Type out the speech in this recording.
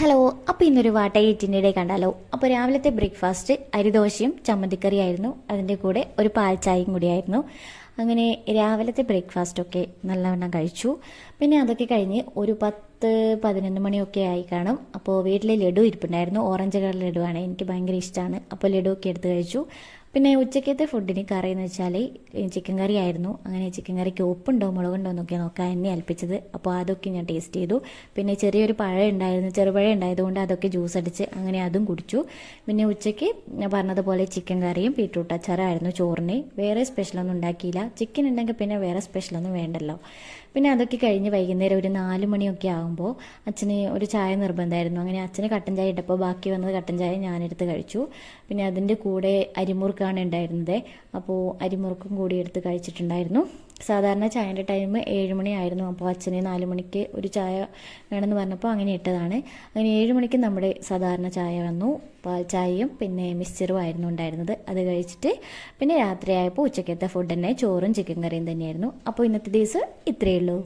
Hello. അപ്പോൾ ഇന്നൊരു വാട്ടയിറ്റിൻ്റെ day കണ്ടാലോ. അപ്പോൾ രാവിലത്തെ ബ്രേക്ക്ഫാസ്റ്റ് അരിദോശയും ചമ്മന്തിക്കറിയായിരുന്നു. അതിൻ്റെ കൂടെ ഒരു പാൽ ചായയും കൂടിയായിരുന്നു. അങ്ങനെ രാവിലത്തെ ബ്രേക്ക്ഫാസ്റ്റൊക്കെ നല്ലവണ്ണം കഴിച്ചു. പിന്നെ അതൊക്കെ കഴിഞ്ഞ് ഒരു 10-11 മണിയൊക്കെ ആയി കാണും. അപ്പോൾ വീട്ടിൽ ലഡു ഇരിപ്പുണ്ടായിരുന്നു. ഓറഞ്ച് കളർ ലഡുവാണ്, എനിക്ക് ഭയങ്കര ഇഷ്ടമാണ്. അപ്പോൾ ലഡു ഒക്കെ എടുത്ത് കഴിച്ചു. പിന്നെ ഉച്ചക്കത്തെ ഫുഡിന് കറി എന്ന് വെച്ചാൽ ചിക്കൻ കറി ആയിരുന്നു. അങ്ങനെ ചിക്കൻ കറിക്ക് ഉപ്പുണ്ടോ മുളകുണ്ടോ എന്നൊക്കെ നോക്കാൻ എന്നെ ഏൽപ്പിച്ചത്. അപ്പോൾ അതൊക്കെ ഞാൻ ടേസ്റ്റ് ചെയ്തു. പിന്നെ ചെറിയൊരു പഴം ഉണ്ടായിരുന്നു, ചെറുപഴം ഉണ്ടായതുകൊണ്ട് അതൊക്കെ ജ്യൂസ് അടിച്ച് അങ്ങനെ അതും കുടിച്ചു. പിന്നെ ഉച്ചയ്ക്ക് ഞാൻ പറഞ്ഞതുപോലെ ചിക്കൻ കറിയും ബീട്രൂട്ട് അച്ചാറായിരുന്നു ചോറിന്. വേറെ സ്പെഷ്യലൊന്നും ഉണ്ടാക്കിയില്ല. ചിക്കൻ ഉണ്ടെങ്കിൽ പിന്നെ വേറെ സ്പെഷ്യലൊന്നും വേണ്ടല്ലോ. പിന്നെ അതൊക്കെ കഴിഞ്ഞ് വൈകുന്നേരം ഒരു 4 മണിയൊക്കെ ആകുമ്പോൾ അച്ഛന് ഒരു ചായ നിർബന്ധമായിരുന്നു. അങ്ങനെ അച്ഛന് കട്ടൻ ചായ ഇട്ടപ്പോൾ ബാക്കി വന്നത് കട്ടൻ ചായ ഞാനെടുത്ത് കഴിച്ചു. പിന്നെ അതിൻ്റെ കൂടെ അരിമുറുക്കാണ് ഉണ്ടായിരുന്നത്. അപ്പോൾ അരിമുറുക്കും കൂടി എടുത്ത് കഴിച്ചിട്ടുണ്ടായിരുന്നു. സാധാരണ ചായൻ്റെ ടൈം 7 മണിയായിരുന്നു. അപ്പോൾ അച്ഛന് 4 മണിക്ക് ഒരു ചായ വേണമെന്ന് പറഞ്ഞപ്പോൾ അങ്ങനെ ഇട്ടതാണ്. അങ്ങനെ 7 മണിക്ക് നമ്മുടെ സാധാരണ ചായ വന്നു. പാൽ ചായയും പിന്നെ മിക്സ്ചറും ആയിരുന്നു ഉണ്ടായിരുന്നത്. അത് കഴിച്ചിട്ട് പിന്നെ രാത്രിയായപ്പോൾ ഉച്ചക്കത്തെ ഫുഡ് തന്നെ ചോറും ചിക്കൻ കറിയും തന്നെയായിരുന്നു. അപ്പോൾ ഇന്നത്തെ ദിവസം ഇത്രയേ ഉള്ളൂ.